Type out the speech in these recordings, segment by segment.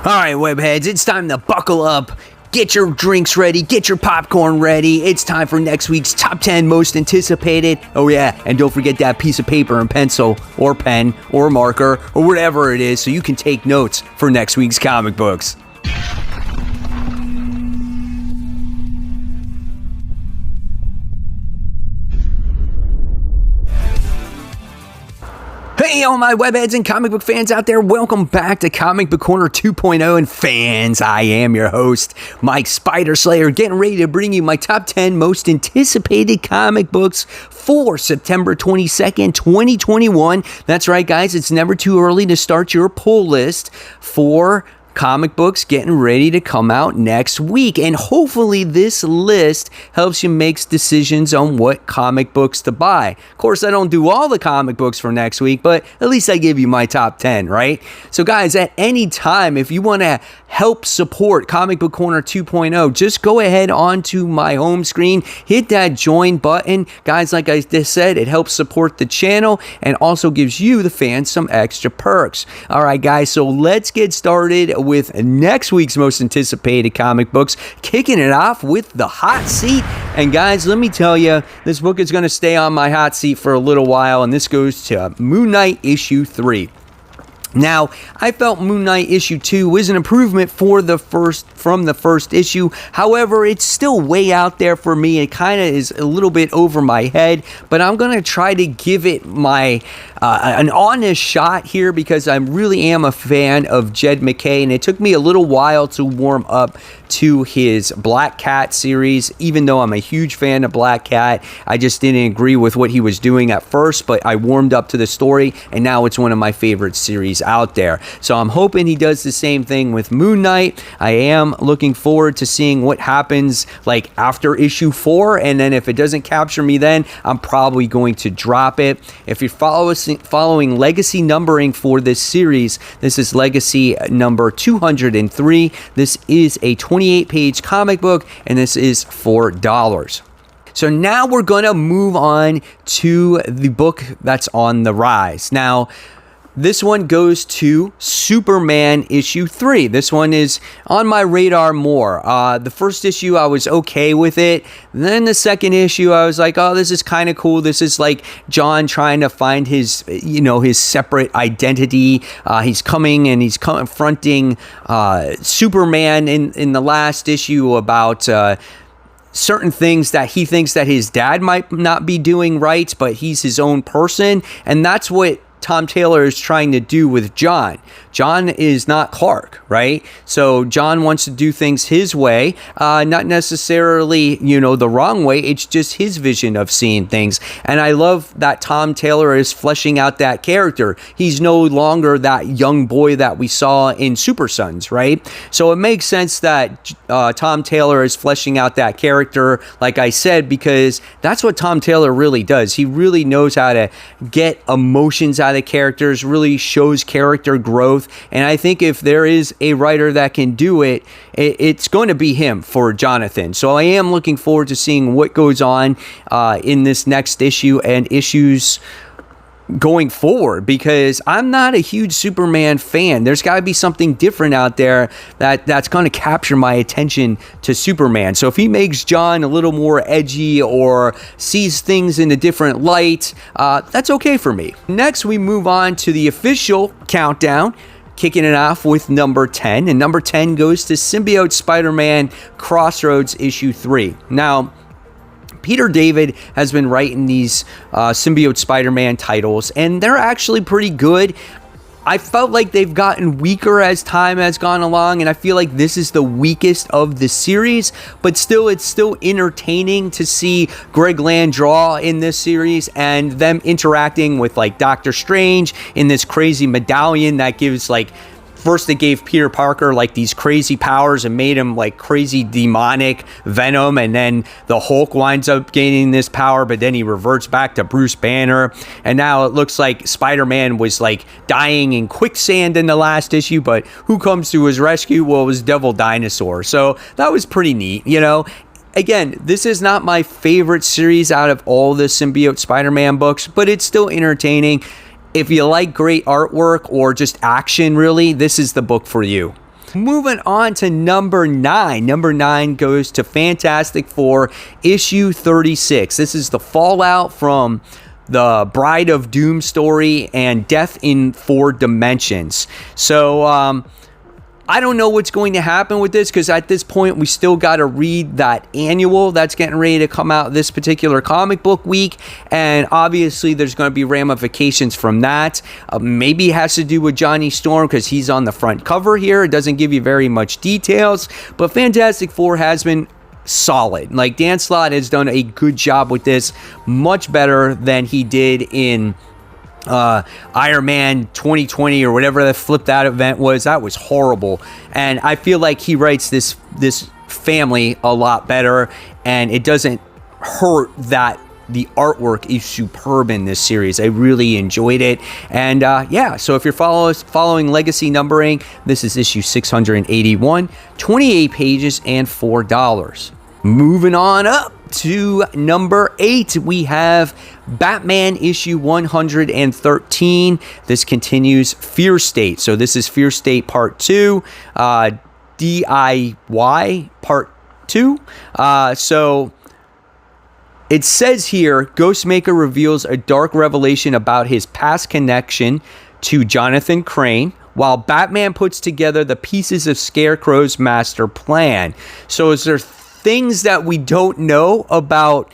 Alright, webheads, it's time to buckle up. Get your drinks ready, get your popcorn ready. It's time for next week's top 10 most anticipated. Oh yeah, and don't forget that piece of paper and pencil, or pen, or marker, or whatever it is, so you can take notes for next week's comic books. Hey, all my webheads and comic book fans out there, welcome back to Comic Book Corner 2.0. And fans, I am your host, Mike Spider Slayer, getting ready to bring you my top 10 most anticipated comic books for September 22nd, 2021. That's right, guys, it's never too early to start your pull list for comic books getting ready to come out next week, and hopefully this list helps you make decisions on what comic books to buy. Of course, I don't do all the comic books for next week, but at least I give you my top 10, right? So guys, at any time, if you want to help support Comic Book Corner 2.0, just go ahead onto my home screen, hit that join button. Guys, like I just said, it helps support the channel and also gives you, the fans, some extra perks. All right, guys, so let's get started with next week's most anticipated comic books, kicking it off with the hot seat. And guys, let me tell you, this book is going to stay on my hot seat for a little while, and this goes to Moon Knight issue 3. Now, I felt Moon Knight issue 2 was an improvement from the first issue. However, it's still way out there for me. It kind of is a little bit over my head, but I'm going to try to give it my an honest shot here because I really am a fan of Jed MacKay, and it took me a little while to warm up to his Black Cat series. Even though I'm a huge fan of Black Cat, I just didn't agree with what he was doing at first, but I warmed up to the story, and now it's one of my favorite series out there. So I'm hoping he does the same thing with Moon Knight. I am looking forward to seeing what happens like after issue 4, and then if it doesn't capture me then, I'm probably going to drop it. If you're following legacy numbering for this series, this is legacy number 203. This is a 28-page comic book, and this is $4. So now we're going to move on to the book that's on the rise. Now, this one goes to Superman issue 3. This one is on my radar more. The first issue, I was okay with it. Then the second issue, I was like, oh, this is kind of cool. This is like John trying to find his, his separate identity. He's coming and he's confronting Superman in the last issue about certain things that he thinks that his dad might not be doing right, but he's his own person. And that's what Tom Taylor is trying to do with John. John is not Clark, right? So John wants to do things his way, not necessarily, the wrong way. It's just his vision of seeing things. And I love that Tom Taylor is fleshing out that character. He's no longer that young boy that we saw in Super Sons, right? So it makes sense that Tom Taylor is fleshing out that character, like I said, because that's what Tom Taylor really does. He really knows how to get emotions out of characters, really shows character growth. And I think if there is a writer that can do it, it's going to be him for Jonathan. So I am looking forward to seeing what goes on in this next issue and issues going forward, because I'm not a huge Superman fan. There's got to be something different out there that's going to capture my attention to Superman. So if he makes John a little more edgy or sees things in a different light, that's okay for me. Next, we move on to the official countdown, kicking it off with number 10. And number 10 goes to Symbiote Spider-Man Crossroads issue 3. Now, Peter David has been writing these Symbiote Spider-Man titles, and they're actually pretty good. I felt like they've gotten weaker as time has gone along, and I feel like this is the weakest of the series, but still, it's still entertaining to see Greg Land draw in this series and them interacting with like Doctor Strange in this crazy medallion that gives like, first they gave Peter Parker like these crazy powers and made him like crazy demonic Venom, and then the Hulk winds up gaining this power, but then he reverts back to Bruce Banner, and now it looks like Spider-Man was like dying in quicksand in the last issue, but who comes to his rescue? Well, it was Devil Dinosaur. So that was pretty neat, Again, this is not my favorite series out of all the Symbiote Spider-Man books, but it's still entertaining. If you like great artwork or just action, really, this is the book for you. Moving on to number 9. Number 9 goes to Fantastic Four issue 36. This is the fallout from the Bride of Doom story and Death in 4 Dimensions. So, I don't know what's going to happen with this, because at this point we still got to read that annual that's getting ready to come out this particular comic book week, and obviously there's going to be ramifications from that. Maybe it has to do with Johnny Storm, because he's on the front cover here. It doesn't give you very much details, but Fantastic Four has been solid. Like, Dan Slott has done a good job with this, much better than he did in Iron Man 2020 or whatever the flipped out event was. That was horrible, and I feel like he writes this family a lot better, and it doesn't hurt that the artwork is superb in this series. I really enjoyed it, and so if you're following legacy numbering, this is issue 681, 28 pages and $4. Moving on up to number 8, we have Batman issue 113. This continues Fear State. So this is Fear State Part 2, DIY Part 2. So it says here, Ghostmaker reveals a dark revelation about his past connection to Jonathan Crane, while Batman puts together the pieces of Scarecrow's master plan. So is there things that we don't know about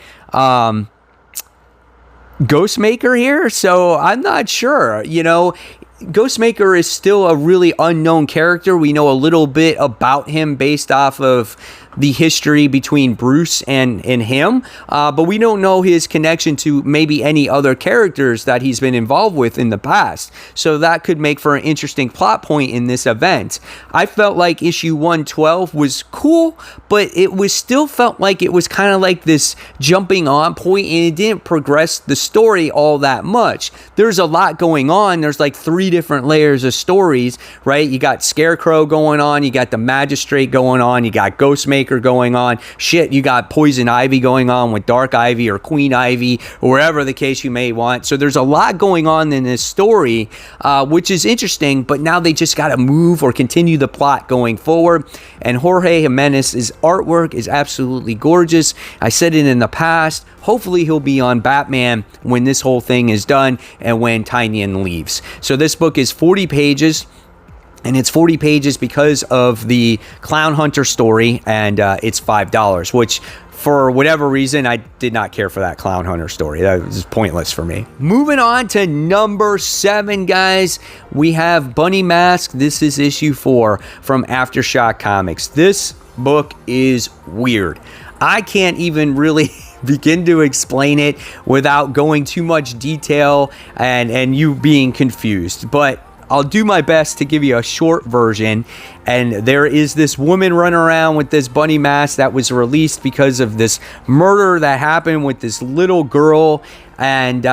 Ghostmaker here? So I'm not sure. Ghostmaker is still a really unknown character. We know a little bit about him based off of the history between Bruce and him, but we don't know his connection to maybe any other characters that he's been involved with in the past. So that could make for an interesting plot point in this event. I felt like issue 112 was cool, but it was still felt like it was kind of like this jumping on point, and it didn't progress the story all that much. There's a lot going on. There's like 3 different layers of stories, right? You got Scarecrow going on, you got the Magistrate going on, you got Ghostmaker going on. You got Poison Ivy going on with Dark Ivy or Queen Ivy, or wherever the case you may want. So there's a lot going on in this story, which is interesting, but now they just got to move or continue the plot going forward. And Jorge Jimenez's artwork is absolutely gorgeous. I said it in the past. Hopefully he'll be on Batman when this whole thing is done and when Tynion leaves. So this book is 40 pages. And it's 40 pages because of the Clown Hunter story, and it's $5, which for whatever reason, I did not care for that Clown Hunter story. That was pointless for me. Moving on to number 7, guys, we have Bunny Mask. This is issue 4 from Aftershock Comics. This book is weird. I can't even really begin to explain it without going too much detail and you being confused, but I'll do my best to give you a short version. And there is this woman running around with this bunny mask that was released because of this murder that happened with this little girl. And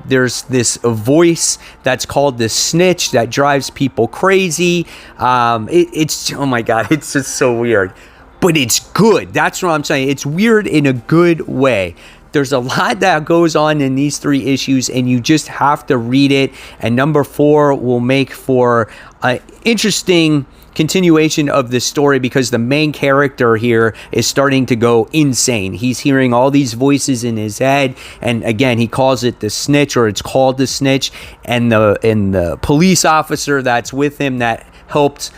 there's this voice that's called the Snitch that drives people crazy. It's oh my god, it's just so weird, but it's good. That's what I'm saying. It's weird in a good way. There's a lot that goes on in these 3 issues, and you just have to read it. And number 4 will make for an interesting continuation of this story, because the main character here is starting to go insane. He's hearing all these voices in his head, and again, he calls it the Snitch, or it's called the Snitch. And the police officer that's with him that helped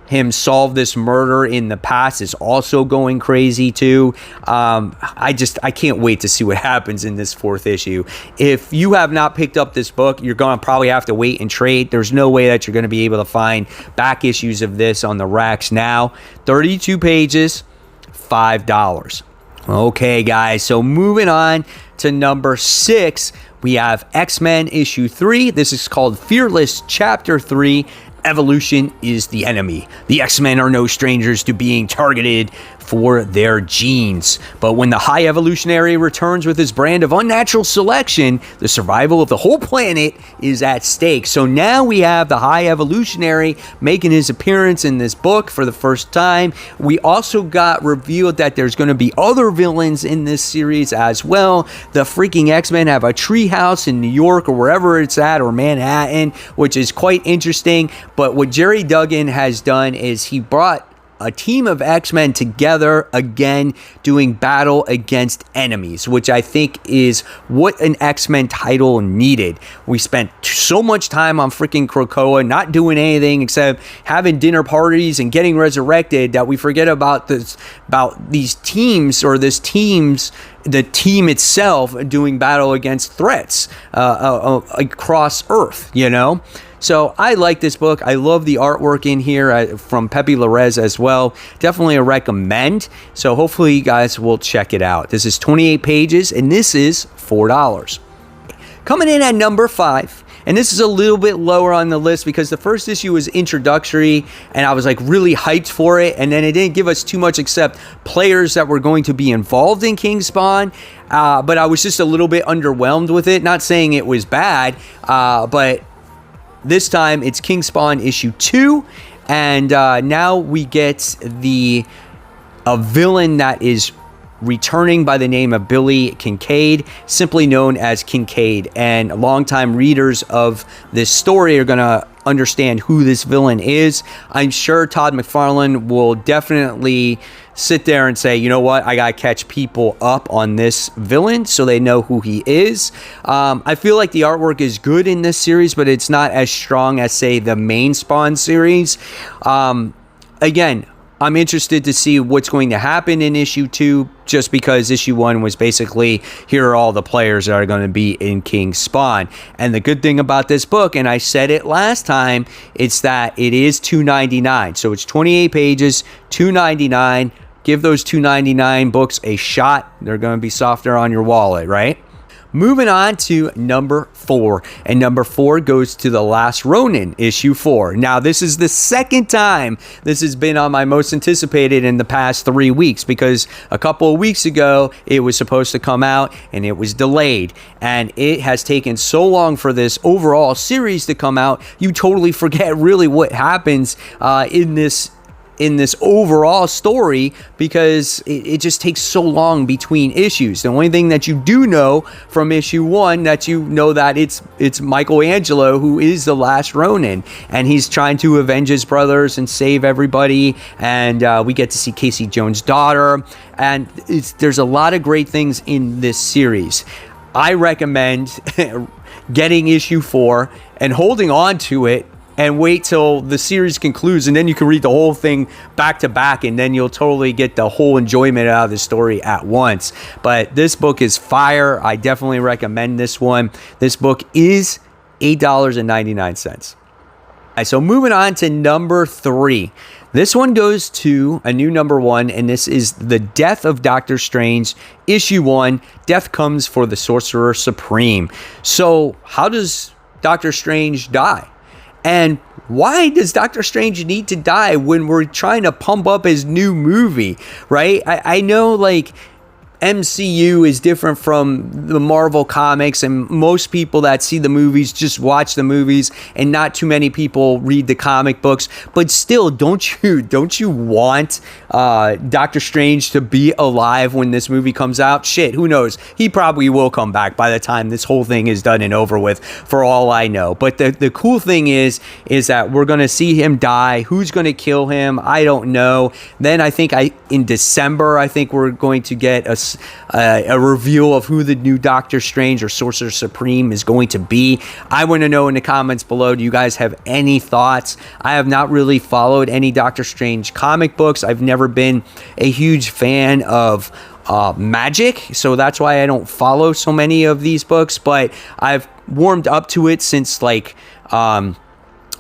him solve this murder in the past is also going crazy too. I can't wait to see what happens in this 4th issue. If you have not picked up this book, you're going to probably have to wait and trade. There's no way that you're going to be able to find back issues of this on the racks now. 32 pages, $5. Okay, guys, so moving on to number 6, we have X-Men issue 3. This is called Fearless Chapter 3. Evolution is the enemy. The X-Men are no strangers to being targeted for their genes. But when the High Evolutionary returns with his brand of unnatural selection, the survival of the whole planet is at stake. So now we have the High Evolutionary making his appearance in this book for the first time. We also got revealed that there's going to be other villains in this series as well. The freaking X-Men have a treehouse in New York or wherever it's at, or Manhattan, which is quite interesting. But what Jerry Duggan has done is he brought a team of X-Men together again, doing battle against enemies, which I think is what an X-Men title needed. We spent so much time on freaking Krakoa not doing anything except having dinner parties and getting resurrected that we forget about these teams, or the team itself doing battle against threats across Earth, you know? So I like this book. I love the artwork in here from Pepe Larraz as well. Definitely a recommend. So hopefully you guys will check it out. This is 28 pages and this is $4. Coming in at number 5. And this is a little bit lower on the list because the first issue was introductory and I was like really hyped for it. And then it didn't give us too much except players that were going to be involved in King Spawn. But I was just a little bit underwhelmed with it. Not saying it was bad, but this time it's King Spawn issue 2, and now we get a villain that is returning by the name of Billy Kincaid, simply known as Kincaid. And longtime readers of this story are going to understand who this villain is. I'm sure Todd McFarlane will definitely sit there and say, you know what, I gotta catch people up on this villain so they know who he is. I feel like the artwork is good in this series, but it's not as strong as, say, the main Spawn series. Again, I'm interested to see what's going to happen in issue 2, just because issue 1 was basically, here are all the players that are going to be in King Spawn. And the good thing about this book, and I said it last time, it's that it is $2.99. So it's 28 pages, $2.99. Give those $2.99 books a shot. They're going to be softer on your wallet, right? Moving on to number 4, and number 4 goes to The Last Ronin, issue 4. Now, this is the second time this has been on my most anticipated in the past 3 weeks, because a couple of weeks ago, it was supposed to come out, and it was delayed. And it has taken so long for this overall series to come out, you totally forget really what happens in this overall story, because it just takes so long between issues. The only thing that you do know from issue 1, that you know that it's Michelangelo who is the last Ronin, and he's trying to avenge his brothers and save everybody, and we get to see Casey Jones' daughter, and there's a lot of great things in this series. I recommend getting issue 4 and holding on to it and wait till the series concludes, and then you can read the whole thing back to back, and then you'll totally get the whole enjoyment out of the story at once. But this book is fire. I definitely recommend this one. This book is $8.99. So moving on to number 3. This one goes to a new number 1, and this is The Death of Doctor Strange, issue 1. Death comes for the Sorcerer Supreme. So how does Doctor Strange die? And why does Doctor Strange need to die when we're trying to pump up his new movie, right? I know, like, MCU is different from the Marvel comics, and most people that see the movies just watch the movies, and not too many people read the comic books. But still, don't you want Doctor Strange to be alive when this movie comes out? Shit, who knows? He probably will come back by the time this whole thing is done and over with, for all I know. But the cool thing is that we're gonna see him die. Who's gonna kill him? I don't know. Then I think in December, I think we're going to get a reveal of who the new Doctor Strange or Sorcerer Supreme is going to be. I want to know in the comments below, do you guys have any thoughts? I have not really followed any Doctor Strange comic books. I've never been a huge fan of magic, so that's why I don't follow so many of these books, but I've warmed up to it since, like,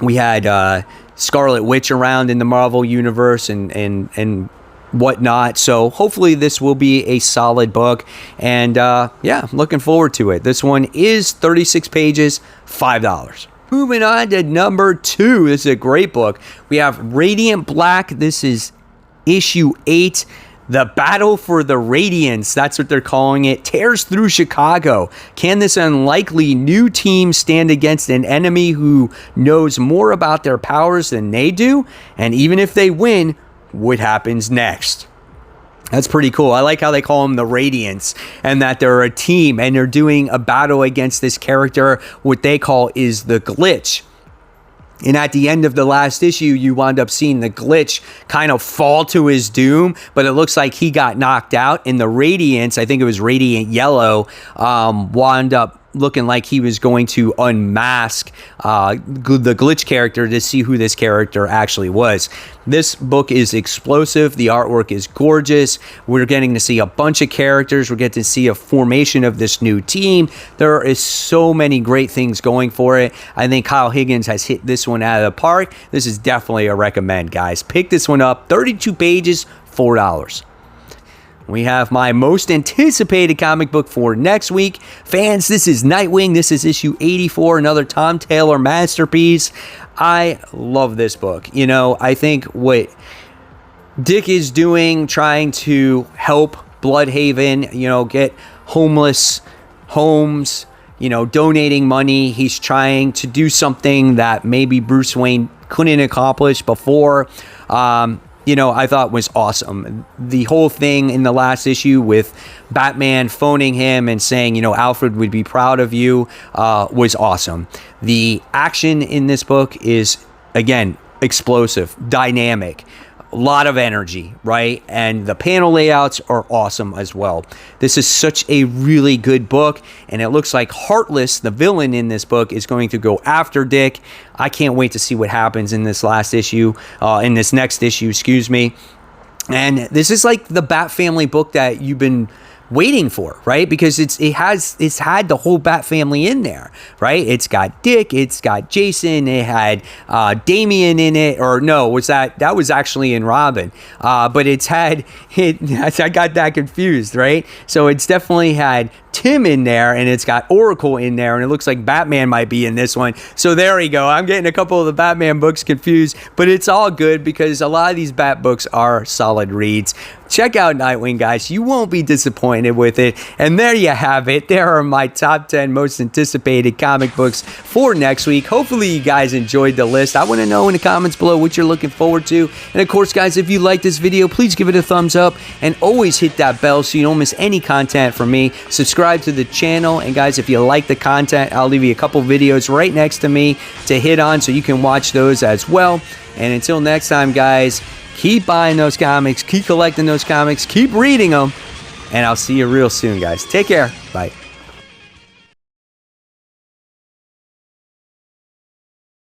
we had Scarlet Witch around in the Marvel universe and whatnot. So hopefully this will be a solid book, and yeah, I'm looking forward to it. This one is 36 pages, $5. Moving on to number 2. This is a great book. We have Radiant Black. This is issue 8. The battle for the Radiance, that's what they're calling it, tears through Chicago. Can this unlikely new team stand against an enemy who knows more about their powers than they do? And even if they win, what happens next? That's pretty cool. I like how they call them the Radiance, and that they're a team and they're doing a battle against this character, what they call is the Glitch. And at the end of the last issue, you wound up seeing the Glitch kind of fall to his doom, but it looks like he got knocked out. And the Radiance, I think it was Radiant Yellow, wound up looking like he was going to unmask the Glitch character to see who this character actually was. This book is explosive. The artwork is gorgeous. We're getting to see a bunch of characters. We're getting to see a formation of this new team. There is so many great things going for it. I think Kyle Higgins has hit this one out of the park. This is definitely a recommend, guys. Pick this one up. 32 pages, $4. We have my most anticipated comic book for next week. Fans, this is Nightwing. This is issue 84, another Tom Taylor masterpiece. I love this book. You know, I think what Dick is doing, trying to help Bloodhaven, you know, get homeless homes, you know, donating money. He's trying to do something that maybe Bruce Wayne couldn't accomplish before. You know, I thought was awesome. The whole thing in the last issue with Batman phoning him and saying, you know, Alfred would be proud of you, was awesome. The action in this book is, again, explosive, dynamic, a lot of energy, right? And the panel layouts are awesome as well. This is such a really good book, and it looks like Heartless, the villain in this book, is going to go after Dick. I can't wait to see what happens in this last issue, in this next issue, excuse me. And this is like the Bat Family book that you've been waiting for, right? Because it's had the whole Bat Family in there, right? It's got Dick, it's got Jason, it had Damian in it, or no, that was actually in Robin, but it's had it. I got that confused, right? So it's definitely had Tim in there, and it's got Oracle in there, and it looks like Batman might be in this one. So there we go. I'm getting a couple of the Batman books confused, but it's all good because a lot of these Bat books are solid reads. Check out Nightwing, guys. You won't be disappointed with it. And there you have it. There are my top 10 most anticipated comic books for next week. Hopefully you guys enjoyed the list. I want to know in the comments below what you're looking forward to. And of course, guys, if you like this video, please give it a thumbs up and always hit that bell so you don't miss any content from me. Subscribe to the channel. And guys, if you like the content, I'll leave you a couple videos right next to me to hit on so you can watch those as well. And until next time, guys, keep buying those comics, keep collecting those comics, keep reading them, and I'll see you real soon, guys. Take care. Bye.